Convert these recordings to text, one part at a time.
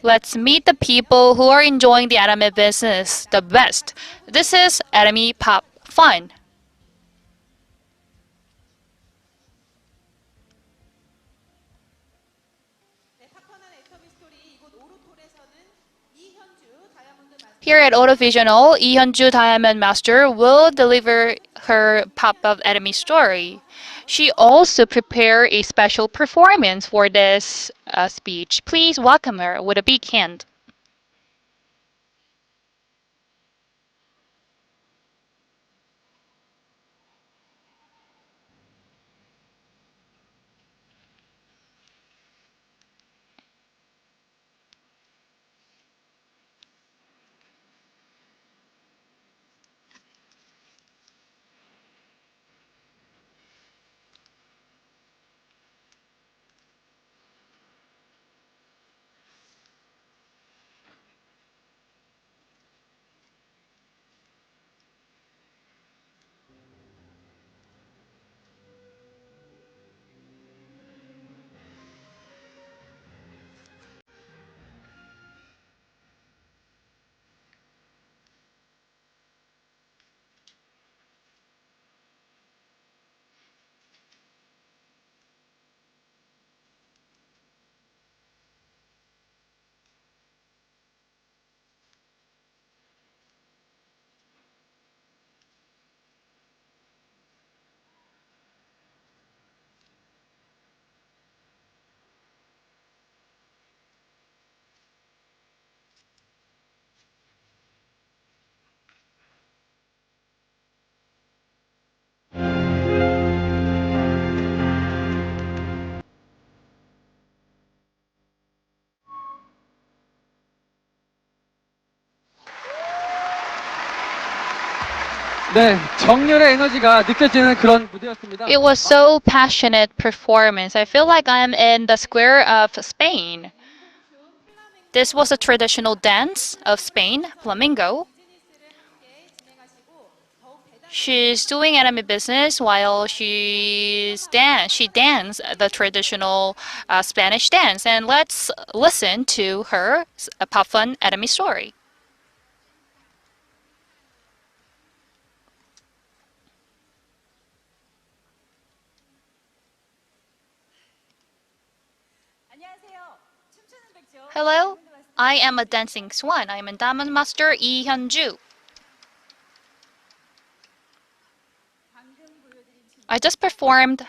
Let's meet the people who are enjoying the anime business the best. This is Atomy Pop Fun. Here at Autovisional, Lee Hyunju Diamond Master will deliver her pop-up anime story. She also prepared a special performance for this speech. Please welcome her with a big hand. 네, 정열의 에너지가 느껴지는 그런 무대였습니다. It was so passionate performance. I feel like I'm in the square of Spain. This was a traditional dance of Spain, flamenco. She's doing anime business while she danced the traditional Spanish dance. And let's listen to her pop fun anime story. Hello, I am a dancing swan. I am a diamond master Lee Hyunju. I just performed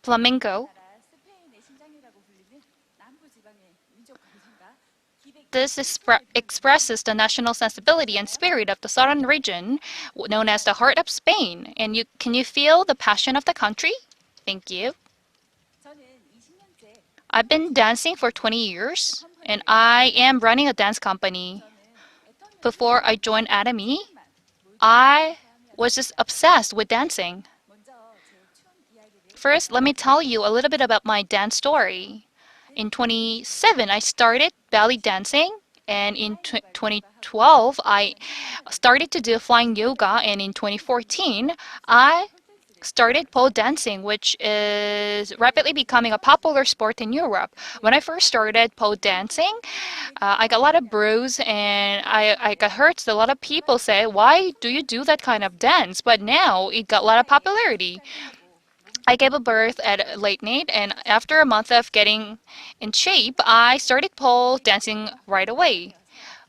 flamenco. This expresses the national sensibility and spirit of the southern region, known as the heart of Spain. And can you feel the passion of the country? Thank you. I've been dancing for 20 years, and I am running a dance company. Before I joined Atomy, I was just obsessed with dancing. First, let me tell you a little bit about my dance story. In 2007, I started belly dancing, and in 2012, I started to do flying yoga, and in 2014, I started pole dancing, which is rapidly becoming a popular sport in Europe. When I first started pole dancing, I got a lot of bruise and I got hurt. So a lot of people say, why do you do that kind of dance? But now it got a lot of popularity. I gave a birth at late night, and after a month of getting in shape, I started pole dancing right away.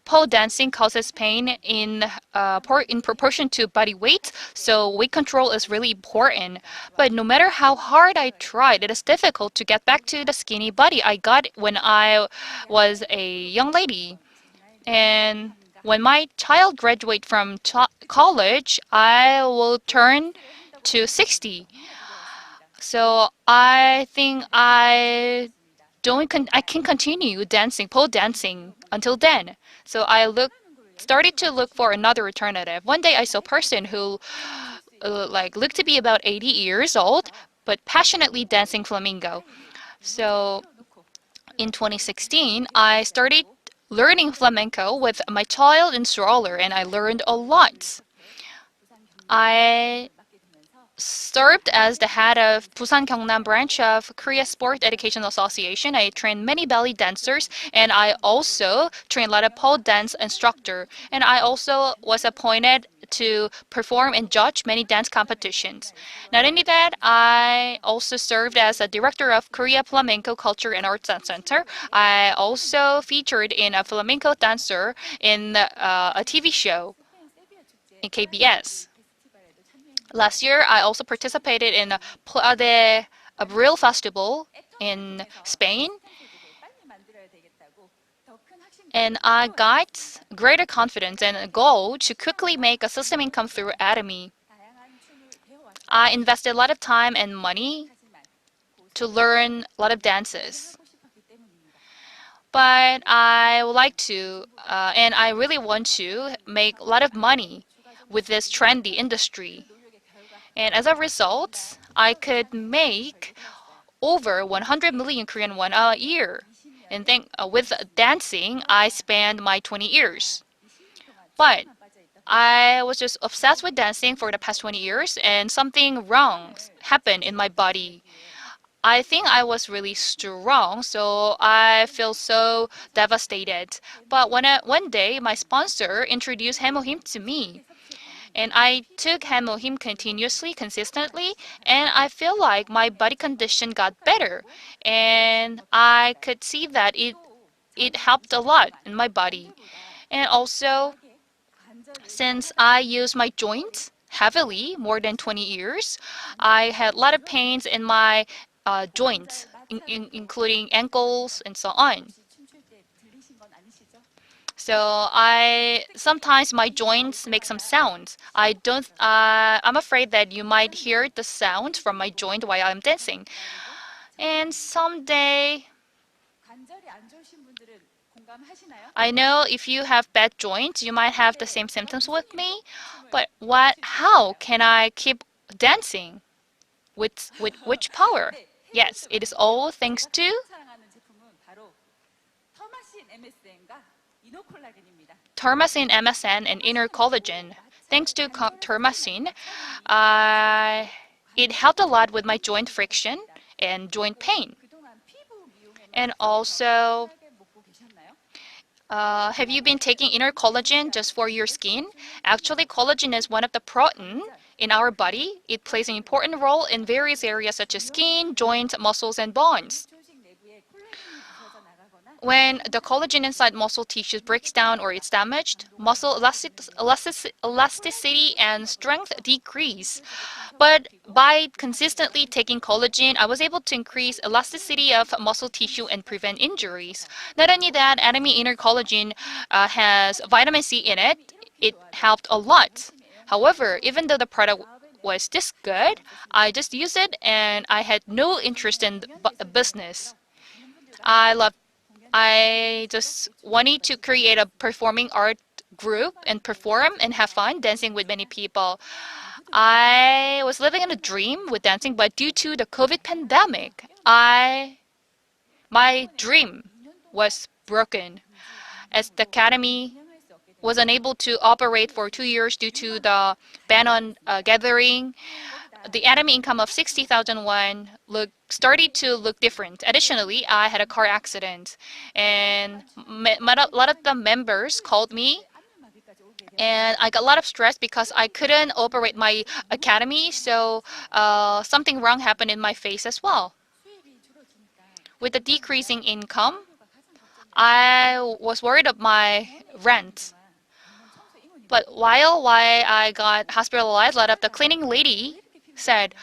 Pole dancing causes pain in proportion to body weight, so weight control is really important. But no matter how hard I tried, it is difficult to get back to the skinny body I got when I was a young lady. And when my child graduates from college, I will turn to 60. So I think I can continue dancing, pole dancing until then. So started to look for another alternative. One day I saw a person who looked to be about 80 years old, but passionately dancing flamenco. So in 2016, I started learning flamenco with my child in stroller, and I learned a lot. I served as the head of Busan Gyeongnam branch of Korea Sport Education Association. I trained many belly dancers, and I also trained a lot of pole dance instructor. And I also was appointed to perform and judge many dance competitions. Not only that, I also served as a director of Korea Flamenco Culture and Arts Center. I also featured in a flamenco dancer in a TV show in KBS. Last year, I also participated in a Pla de Abril festival in Spain, and I got greater confidence and a goal to quickly make a system income through Atomy. I invested a lot of time and money to learn a lot of dances. But I would like to, and I really want to make a lot of money with this trendy industry. And as a result, I could make over 100 million Korean won a year. And then with dancing, I spent my 20 years. But I was just obsessed with dancing for the past 20 years, and something wrong happened in my body. I think I was really strong, so I feel so devastated. But one day, my sponsor introduced Hemohim to me, and I took Hemohim continuously, consistently, and I feel like my body condition got better, and I could see that it helped a lot in my body. And also, since I use my joints heavily, more than 20 years, I had a lot of pains in my joints, including ankles and so on. So I sometimes my joints make some sounds. I don't. I'm afraid that you might hear the sound from my joint while I'm dancing. And someday, I know if you have bad joints, you might have the same symptoms with me. But what? How can I keep dancing? With which power? Yes, it is all thanks to Termacin, MSN, and inner collagen. Thanks to Termacin, it helped a lot with my joint friction and joint pain. And also, have you been taking inner collagen just for your skin? Actually, collagen is one of the protein in our body. It plays an important role in various areas such as skin, joints, muscles, and bones. When the collagen inside muscle tissues breaks down or it's damaged, muscle elasticity and strength decrease. But by consistently taking collagen, I was able to increase elasticity of muscle tissue and prevent injuries. Not only that, Atomy Inner Collagen has vitamin C in it. It helped a lot. However, even though the product was this good, I just used it and I had no interest in business. I love I just wanted to create a performing art group and perform and have fun dancing with many people. I was living in a dream with dancing, but due to the COVID pandemic, my dream was broken as the academy was unable to operate for 2 years due to the ban on gathering. The enemy income of 60,000 won started to look different. Additionally, I had a car accident, and a lot of the members called me, and I got a lot of stress because I couldn't operate my academy, so something wrong happened in my face as well. With the decreasing income, I was worried of my rent. But while I got hospitalized, a lot of the cleaning lady said,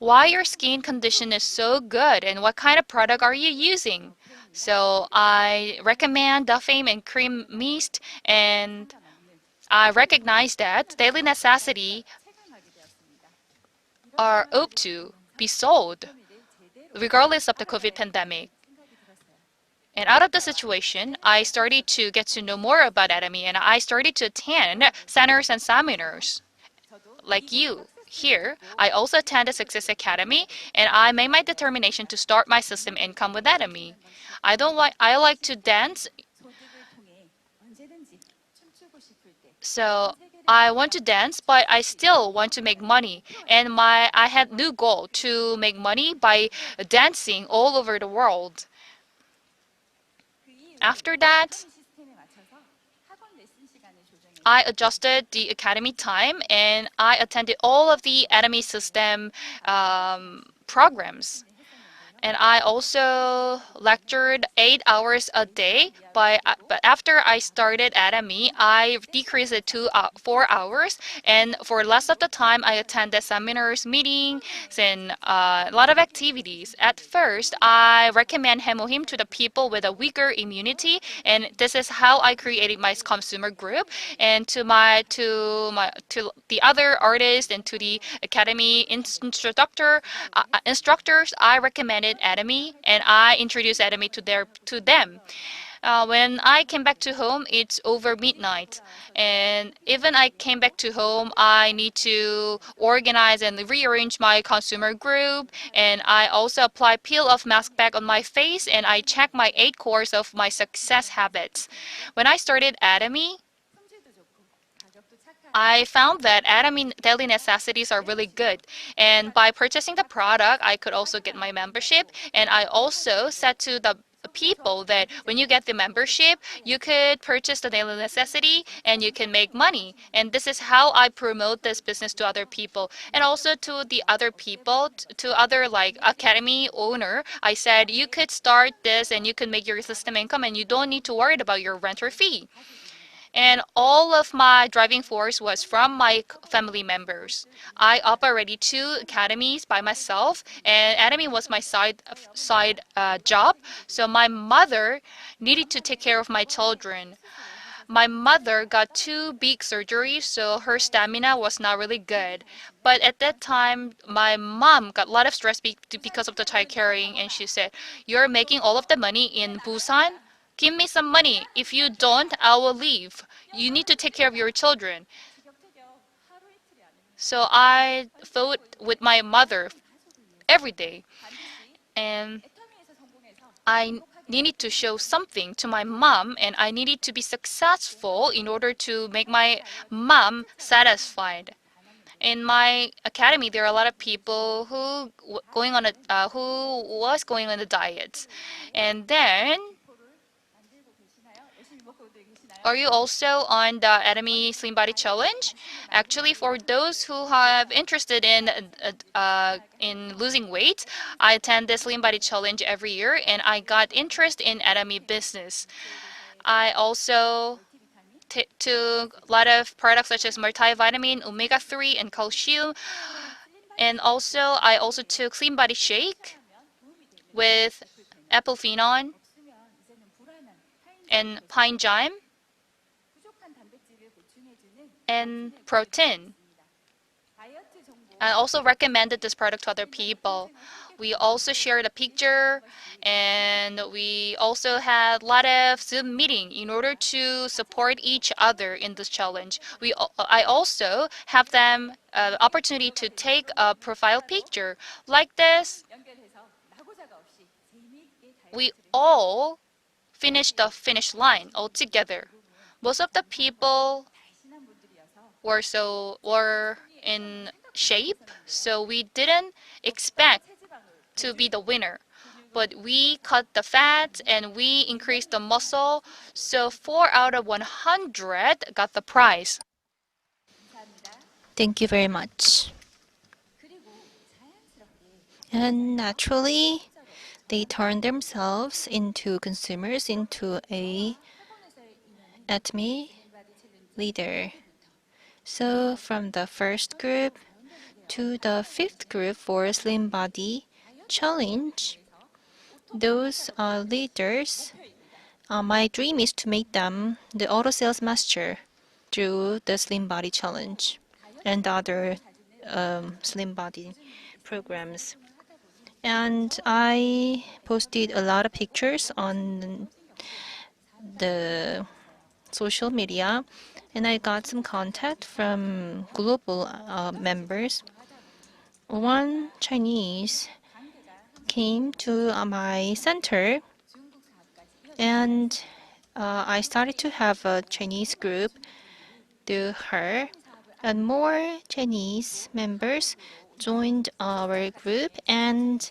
why your skin condition is so good and what kind of product are you using? So I recommend the Fame and Cream Mist, and I recognize that daily necessity are up to be sold regardless of the COVID pandemic. And out of the situation, I started to get to know more about Atomy, and I started to attend seminars and seminars like you. Here, I also attend the Success Academy, and I made my determination to start my system income with Atomy. I like to dance, so I want to dance, but I still want to make money. And I had new goal to make money by dancing all over the world. After that, I adjusted the academy time and I attended all of the Atomy system programs. And I also lectured 8 hours a day. But after I started Atomy, I decreased it to 4 hours. And for less of the time, I attended seminars, meetings, and a lot of activities. At first, I recommend Hemohim to the people with a weaker immunity, and this is how I created my consumer group. And to the other artists and to the academy instructors, I recommended Atomy, and I introduced Atomy to them. When I came back to home, it's over midnight. And even I came back to home, I need to organize and rearrange my consumer group. And I also apply peel off mask back on my face and I check my 8 cores of my success habits. When I started Atomy, I found that Atomy daily necessities are really good. And by purchasing the product, I could also get my membership. And I also said to the people that when you get the membership, you could purchase the daily necessity and you can make money. And this is how I promote this business to other people. And also to the other people, to other like academy owner, I said you could start this and you can make your system income and you don't need to worry about your rent or fee. And all of my driving force was from my family members. I operated 2 academies by myself, and academy was my side job. So my mother needed to take care of my children. My mother got 2 big surgeries, so her stamina was not really good. But at that time, my mom got a lot of stress because of the child caring, and she said, "You're making all of the money in Busan. Give me some money. If you don't, I will leave. You need to take care of your children." So I fought with my mother every day, and I needed to show something to my mom, and I needed to be successful in order to make my mom satisfied. In my academy, there are a lot of people who was going on the diets, and then are you also on the Atomy Slim Body Challenge? Actually, for those who have interested in losing weight, I attend the Slim Body Challenge every year, and I got interest in Atomy business. I also took a lot of products such as multivitamin, omega-3, and calcium, and also I also took Slim Body Shake with apple phenon and pine gym and protein. I also recommended this product to other people. We also shared a picture and we also had a lot of Zoom meeting in order to support each other in this challenge. I also have them opportunity to take a profile picture like this. We all finished the finish line all together. Most of the people were in shape, so we didn't expect to be the winner. But we cut the fat and we increased the muscle, so 4 out of 100 got the prize. Thank you very much. And naturally, they turn themselves into consumers, into a Atomy leader. So from the first group to the fifth group for Slim Body Challenge, those leaders, my dream is to make them the auto sales master through the Slim Body Challenge and other Slim Body programs. And I posted a lot of pictures on the social media, and I got some contact from global members. One Chinese came to my center, and I started to have a Chinese group through her, and more Chinese members joined our group, and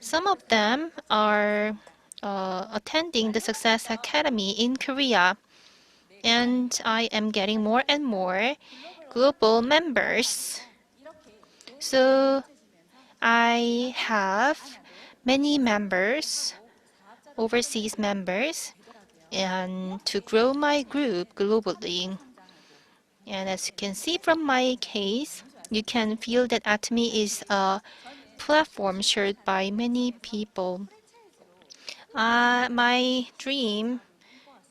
some of them are attending the Success Academy in Korea. And I am getting more and more global members. So I have many members, overseas members, and to grow my group globally. And as you can see from my case, you can feel that Atomy is a platform shared by many people. My dream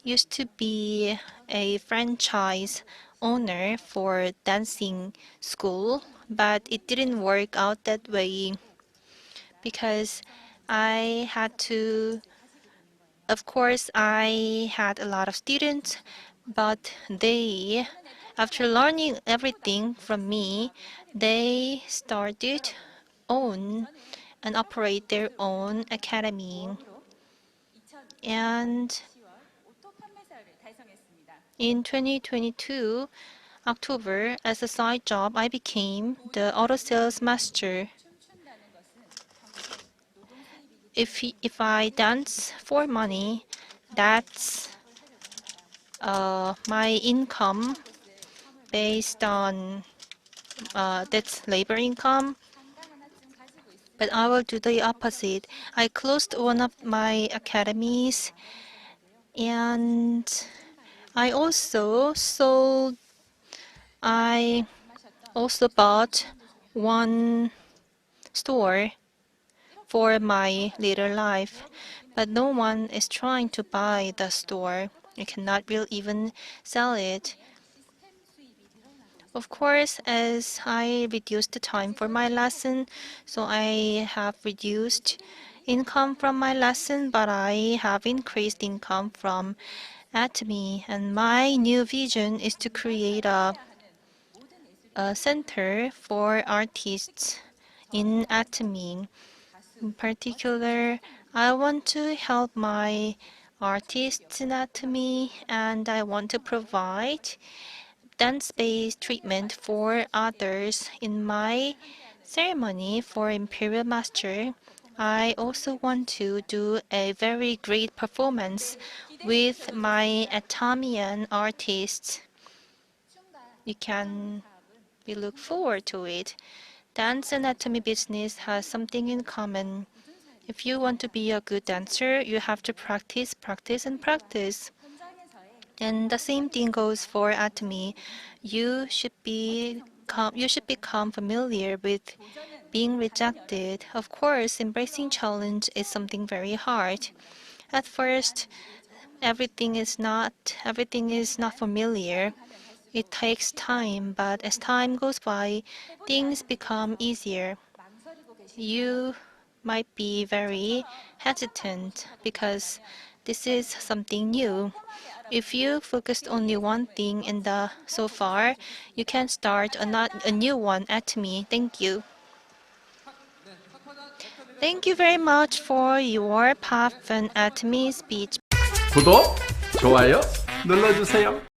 used to be a franchise owner for dancing school, but it didn't work out that way because I had to, of course, I had a lot of students, but after learning everything from me, they started own and operate their own academy. And in 2022, October, as a side job, I became the auto sales master. If I dance for money, that's my income based on that's labor income. But I will do the opposite. I closed one of my academies, and I also sold. I also bought one store for my later life, but no one is trying to buy the store. You cannot really even sell it. Of course, as I reduced the time for my lesson, so I have reduced income from my lesson, but I have increased income from Atomy. And my new vision is to create a center for artists in Atomy. In particular, I want to help my artists in Atomy, and I want to provide dance-based treatment for others in my ceremony for Imperial Master. I also want to do a very great performance with my Atomian artists. You can we look forward to it. Dance and Atomy business has something in common. If you want to be a good dancer, you have to practice, practice, and practice. And the same thing goes for Atomy. You should become familiar with being rejected. Of course, embracing challenge is something very hard. At first, everything is not familiar. It takes time, but as time goes by, things become easier. You might be very hesitant because this is something new. If you focused only one thing in the so far, you can start a new one at me. Thank you. Thank you very much for your Puff and Atomy speech. 구독, 좋아요 눌러주세요.